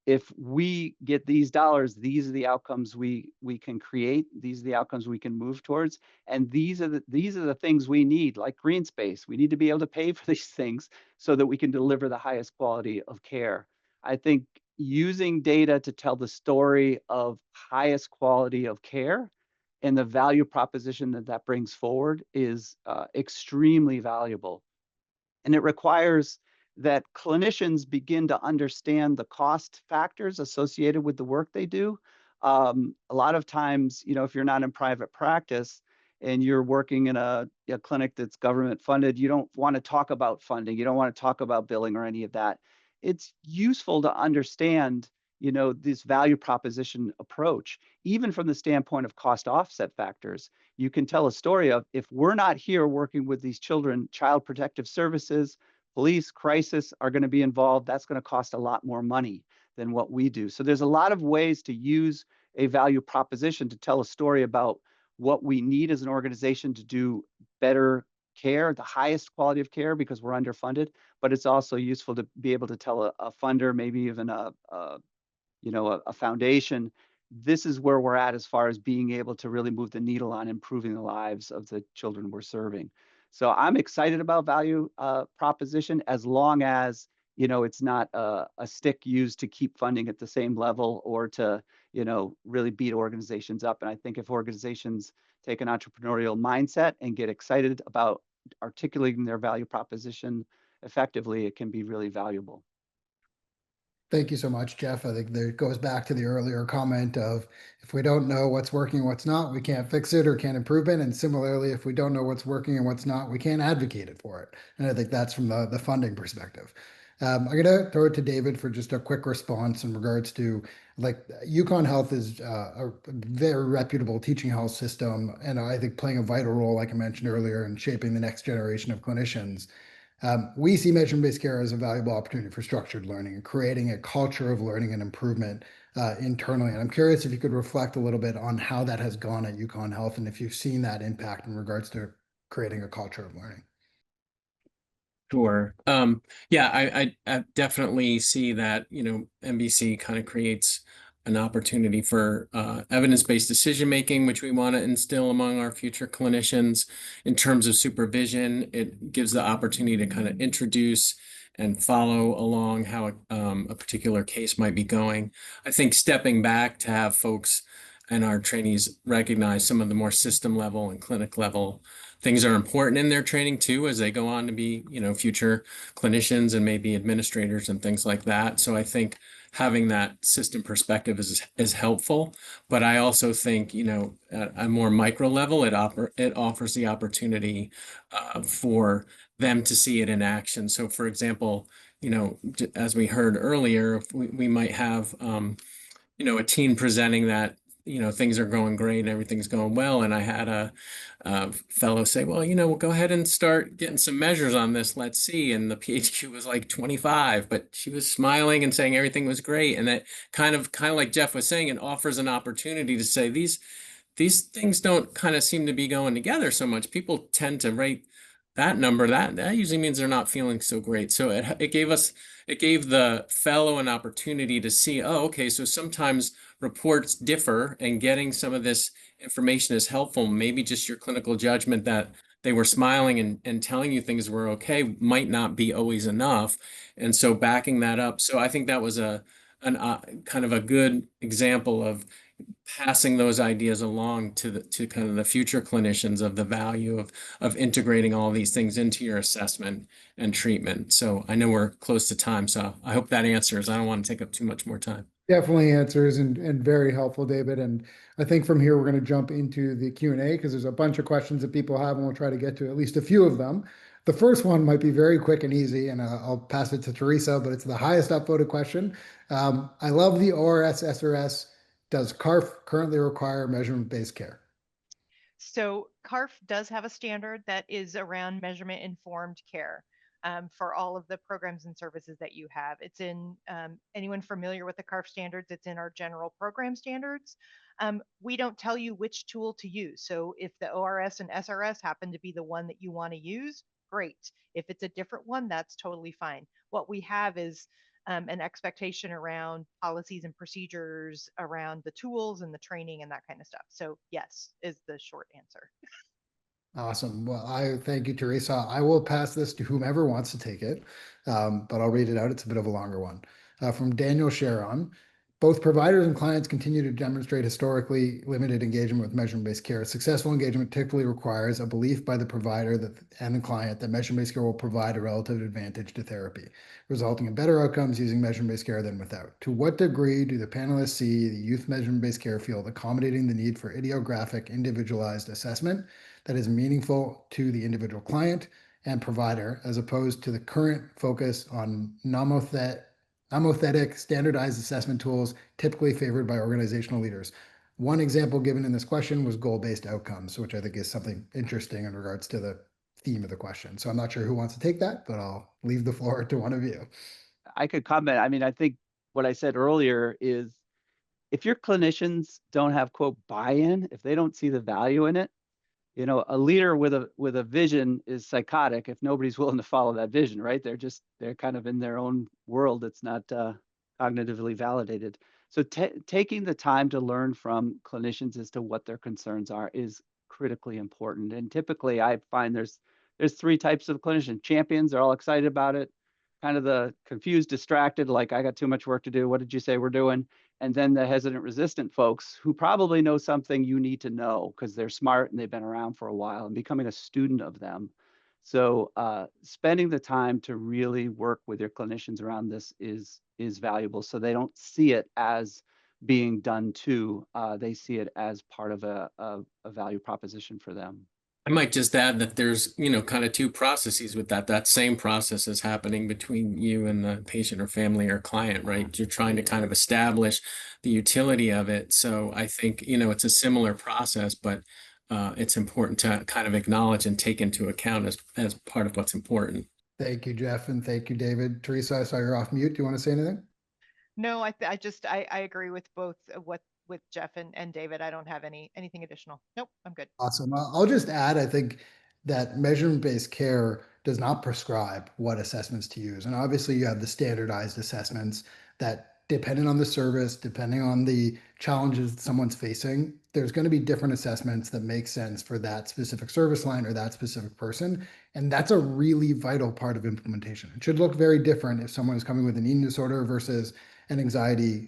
if we get these dollars, these are the outcomes we can create, these are the outcomes we can move towards, and these are the things we need, like GreenSpace. We need to be able to pay for these things so that we can deliver the highest quality of care. I think using data to tell the story of highest quality of care and the value proposition that brings forward is extremely valuable. And it requires that clinicians begin to understand the cost factors associated with the work they do. A lot of times, if you're not in private practice and you're working in a clinic that's government funded, you don't want to talk about funding. You don't want to talk about billing or any of that. It's useful to understand this value proposition approach, even from the standpoint of cost offset factors. You can tell a story of, if we're not here working with these children, child protective services, police, crisis are going to be involved. That's going to cost a lot more money than what we do. So there's a lot of ways to use a value proposition to tell a story about what we need as an organization to do better care, the highest quality of care, because we're underfunded. But it's also useful to be able to tell a funder, maybe even a foundation, this is where we're at as far as being able to really move the needle on improving the lives of the children we're serving. So I'm excited about value proposition, as long as it's not a stick used to keep funding at the same level, or to really beat organizations up. And I think if organizations take an entrepreneurial mindset and get excited about articulating their value proposition effectively, it can be really valuable. Thank you so much, Jeff. I think that goes back to the earlier comment of, if we don't know what's working and what's not, we can't fix it or can't improve it. And similarly, if we don't know what's working and what's not, we can't advocate it for it. And I think that's from the funding perspective. I'm going to throw it to David for just a quick response in regards to, like, UConn Health is a very reputable teaching health system, and I think playing a vital role, like I mentioned earlier, in shaping the next generation of clinicians. We see measurement-based care as a valuable opportunity for structured learning and creating a culture of learning and improvement internally. And I'm curious if you could reflect a little bit on how that has gone at UConn Health, and if you've seen that impact in regards to creating a culture of learning. Sure. Yeah, I definitely see that, MBC kind of creates an opportunity for evidence-based decision-making, which we want to instill among our future clinicians. In terms of supervision, it gives the opportunity to kind of introduce and follow along how a particular case might be going. I think stepping back to have folks and our trainees recognize some of the more system level and clinic level things are important in their training too, as they go on to be, future clinicians and maybe administrators and things like that. So I think having that system perspective is helpful. But I also think, at a more micro level, it offers the opportunity for them to see it in action. So, for example, as we heard earlier, we might have a teen presenting that things are going great and everything's going well, and I had a fellow say, well, we'll go ahead and start getting some measures on this, let's see. And the PHQ was like 25, but she was smiling and saying everything was great. And that kind of like Jeff was saying, it offers an opportunity to say these things don't kind of seem to be going together so much. People tend to rate that number, that usually means they're not feeling so great. So it gave the fellow an opportunity to see, oh, okay, so sometimes reports differ, and getting some of this information is helpful. Maybe just your clinical judgment that they were smiling and telling you things were okay might not be always enough. And so backing that up. So I think that was an kind of a good example of passing those ideas along to kind of the future clinicians of the value of integrating all these things into your assessment and treatment. So I know we're close to time, so I hope that answers. I don't want to take up too much more time. Definitely answers and very helpful, David. And I think from here, we're going to jump into the Q&A because there's a bunch of questions that people have, and we'll try to get to at least a few of them. The first one might be very quick and easy, and I'll pass it to Teresa, but it's the highest upvoted question. I love the ORS SRS. Does CARF currently require measurement-based care? So CARF does have a standard that is around measurement-informed care. For all of the programs and services that you have. It's in, anyone familiar with the CARF standards, it's in our general program standards. We don't tell you which tool to use. So if the ORS and SRS happen to be the one that you want to use, great. If it's a different one, that's totally fine. What we have is an expectation around policies and procedures around the tools and the training and that kind of stuff. So yes, is the short answer. Awesome. Well, I thank you, Teresa. I will pass this to whomever wants to take it, but I'll read it out. It's a bit of a longer one. From Daniel Sharon. Both providers and clients continue to demonstrate historically limited engagement with measurement-based care. Successful engagement typically requires a belief by the provider and the client that measurement-based care will provide a relative advantage to therapy, resulting in better outcomes using measurement-based care than without. To what degree do the panelists see the youth measurement-based care field accommodating the need for idiographic, individualized assessment that is meaningful to the individual client and provider, as opposed to the current focus on nomothetic standardized assessment tools typically favored by organizational leaders? One example given in this question was goal-based outcomes, which I think is something interesting in regards to the theme of the question. So I'm not sure who wants to take that, but I'll leave the floor to one of you. I could comment. I mean, I think what I said earlier is if your clinicians don't have, quote, buy-in, if they don't see the value in it, a leader with a vision is psychotic if nobody's willing to follow that vision, right? They're kind of in their own world that's not cognitively validated. So taking the time to learn from clinicians as to what their concerns are is critically important. And typically I find there's three types of clinician. Champions are all excited about it, kind of the confused, distracted, like I got too much work to do. What did you say we're doing? And then the hesitant, resistant folks who probably know something you need to know because they're smart and they've been around for a while, and becoming a student of them. So spending the time to really work with your clinicians around this is valuable. So they don't see it as being done to, they see it as part of a value proposition for them. I might just add that there's, kind of two processes with that. That same process is happening between you and the patient or family or client, right? You're trying to kind of establish the utility of it. So I think, it's a similar process, but it's important to kind of acknowledge and take into account as part of what's important. Thank you, Jeff, and thank you, David. Teresa, I saw you're off mute. Do you want to say anything? No, I agree with both with Jeff and David. I don't have anything additional. Nope, I'm good. Awesome. I'll just add, I think that measurement-based care does not prescribe what assessments to use. And obviously you have the standardized assessments that, depending on the service, depending on the challenges someone's facing, there's going to be different assessments that make sense for that specific service line or that specific person. And that's a really vital part of implementation. It should look very different if someone is coming with an eating disorder versus an anxiety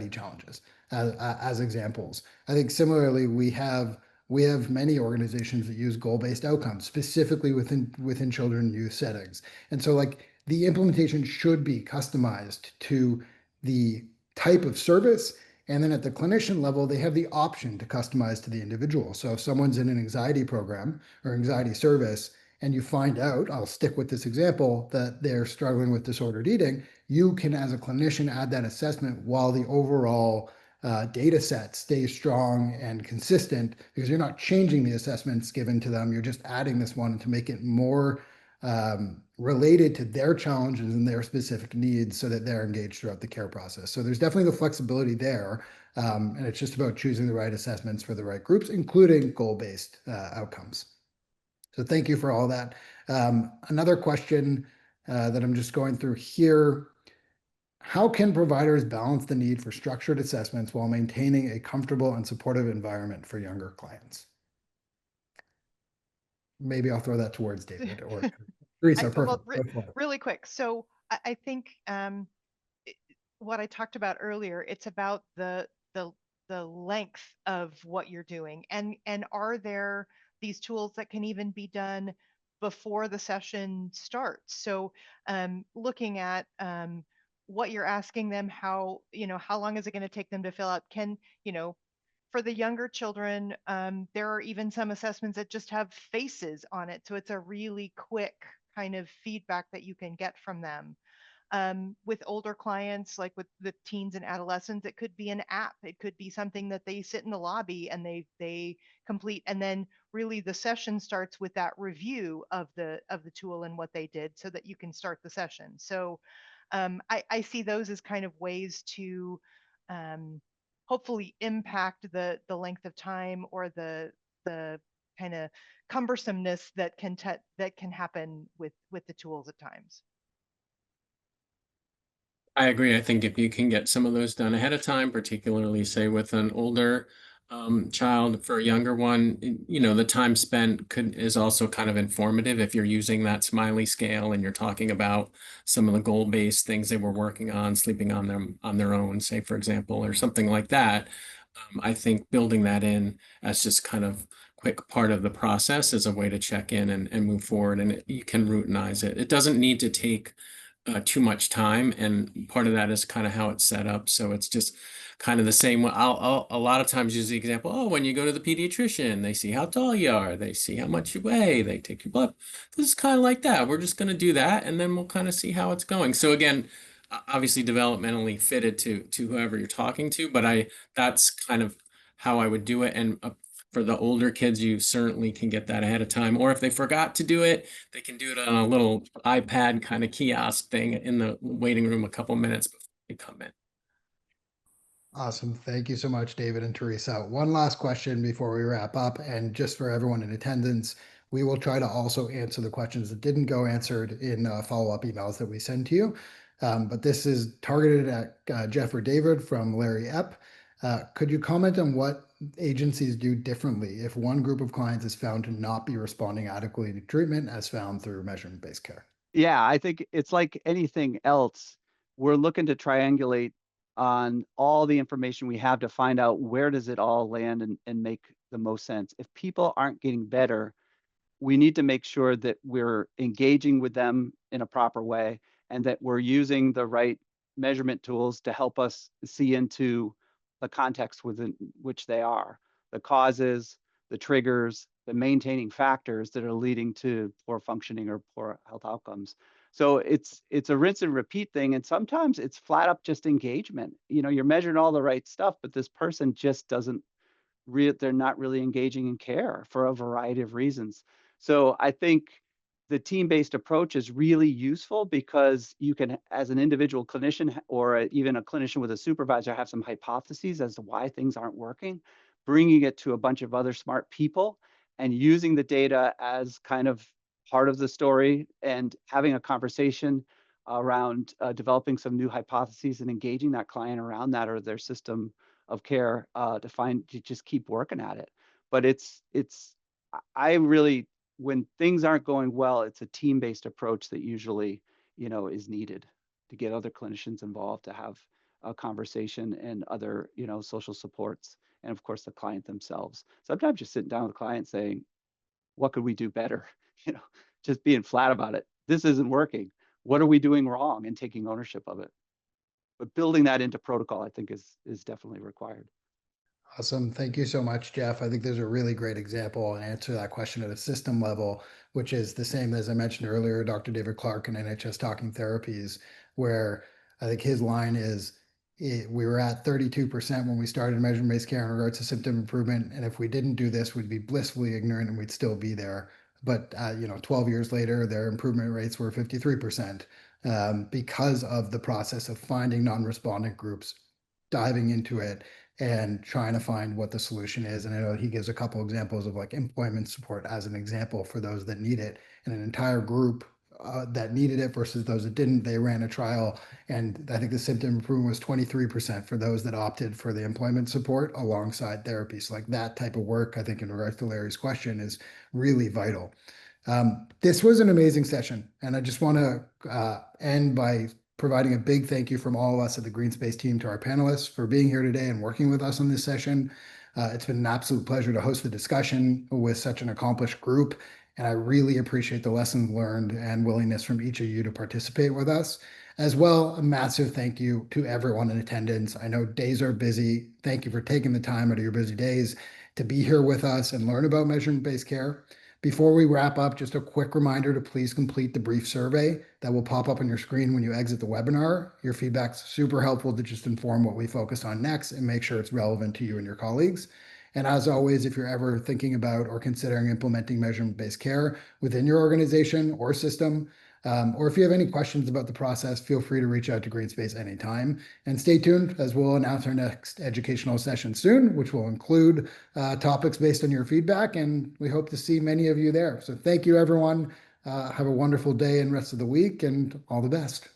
challenges as examples. I think similarly, we have many organizations that use goal-based outcomes specifically within children and youth settings. And so like the implementation should be customized to the type of service. And then at the clinician level, they have the option to customize to the individual. So if someone's in an anxiety program or anxiety service, and you find out, I'll stick with this example, that they're struggling with disordered eating, you can, as a clinician, add that assessment while the overall data set stays strong and consistent, because you're not changing the assessments given to them. You're just adding this one to make it more related to their challenges and their specific needs so that they're engaged throughout the care process. So there's definitely the flexibility there. And it's just about choosing the right assessments for the right groups, including goal-based outcomes. So thank you for all that. Another question that I'm just going through here. How can providers balance the need for structured assessments while maintaining a comfortable and supportive environment for younger clients? Maybe I'll throw that towards David or Teresa. Well, Perfect. really quick. So I think what I talked about earlier, it's about the length of what you're doing, and are there these tools that can even be done before the session starts? So looking at what you're asking them, how long is it going to take them to fill out? For the younger children, there are even some assessments that just have faces on it. So it's a really quick kind of feedback that you can get from them. With older clients, like with the teens and adolescents, it could be an app. It could be something that they sit in the lobby and they complete. And then really the session starts with that review of the tool and what they did so that you can start the session. So I see those as kind of ways to hopefully impact the length of time or the kind of cumbersomeness that can happen with the tools at times. I agree. I think if you can get some of those done ahead of time, particularly say with an older child, for a younger one, the time spent is also kind of informative. If you're using that Smiley scale and you're talking about some of the goal-based things they were working on, sleeping on them on their own, say, for example, or something like that. I think building that in as just kind of quick part of the process is a way to check in and move forward, and you can routinize it. It doesn't need to take too much time, and part of that is kind of how it's set up. So it's just kind of the same. I'll a lot of times use the example, oh, when you go to the pediatrician, they see how tall you are, they see how much you weigh, they take your blood. This is kind of like that. We're just going to do that, and then we'll kind of see how it's going. So again, obviously developmentally fitted to whoever you're talking to, but that's kind of how I would do it. And for the older kids, you certainly can get that ahead of time. Or if they forgot to do it, they can do it on a little iPad kind of kiosk thing in the waiting room a couple minutes before they come in. Awesome. Thank you so much, David and Teresa. One last question before we wrap up. And just for everyone in attendance, we will try to also answer the questions that didn't go answered in follow-up emails that we send to you. But this is targeted at Jeff or David from Larry Epp. Could you comment on what agencies do differently if one group of clients is found to not be responding adequately to treatment as found through measurement-based care? Yeah, I think it's like anything else. We're looking to triangulate on all the information we have to find out where does it all land and make the most sense. If people aren't getting better, we need to make sure that we're engaging with them in a proper way and that we're using the right measurement tools to help us see into the context within which they are, the causes, the triggers, the maintaining factors that are leading to poor functioning or poor health outcomes. So it's a rinse and repeat thing. And sometimes it's flat up just engagement. You're measuring all the right stuff, but this person just doesn't they're not really engaging in care for a variety of reasons. So I think the team-based approach is really useful because you can, as an individual clinician or even a clinician with a supervisor, have some hypotheses as to why things aren't working, bringing it to a bunch of other smart people and using the data as kind of part of the story and having a conversation around developing some new hypotheses and engaging that client around that or their system of care to just keep working at it. But I really, when things aren't going well, it's a team-based approach that usually, is needed to get other clinicians involved, to have a conversation and other, social supports, and of course the client themselves. Sometimes just sitting down with the client saying, what could we do better? Just being flat about it. This isn't working. What are we doing wrong? And taking ownership of it. but building that into protocol, I think is definitely required. Awesome. Thank you so much, Jeff. I think there's a really great example and answer that question at a system level, which is the same as I mentioned earlier, Dr. David Clark and NHS Talking Therapies, where I think his line is, we were at 32% when we started measurement-based care in regards to symptom improvement. And if we didn't do this, we'd be blissfully ignorant and we'd still be there. But 12 years later, their improvement rates were 53% because of the process of finding non-respondent groups, diving into it, and trying to find what the solution is. And I know he gives a couple examples of like employment support as an example for those that need it, and an entire group that needed it versus those that didn't. They ran a trial, and I think the symptom improvement was 23% for those that opted for the employment support alongside therapy. So like that type of work, I think in regards to Larry's question, is really vital. This was an amazing session, and I just want to end by providing a big thank you from all of us at the Green Space team to our panelists for being here today and working with us on this session. It's been an absolute pleasure to host the discussion with such an accomplished group, and I really appreciate the lessons learned and willingness from each of you to participate with us. As well, a massive thank you to everyone in attendance. I know days are busy. Thank you for taking the time out of your busy days to be here with us and learn about measurement-based care. Before we wrap up, just a quick reminder to please complete the brief survey that will pop up on your screen when you exit the webinar. Your feedback's super helpful to just inform what we focus on next and make sure it's relevant to you and your colleagues. And as always, if you're ever thinking about or considering implementing measurement-based care within your organization or system, or if you have any questions about the process, feel free to reach out to GreenSpace anytime. And stay tuned as we'll announce our next educational session soon, which will include topics based on your feedback. And we hope to see many of you there. So thank you, everyone. Have a wonderful day and rest of the week, and all the best.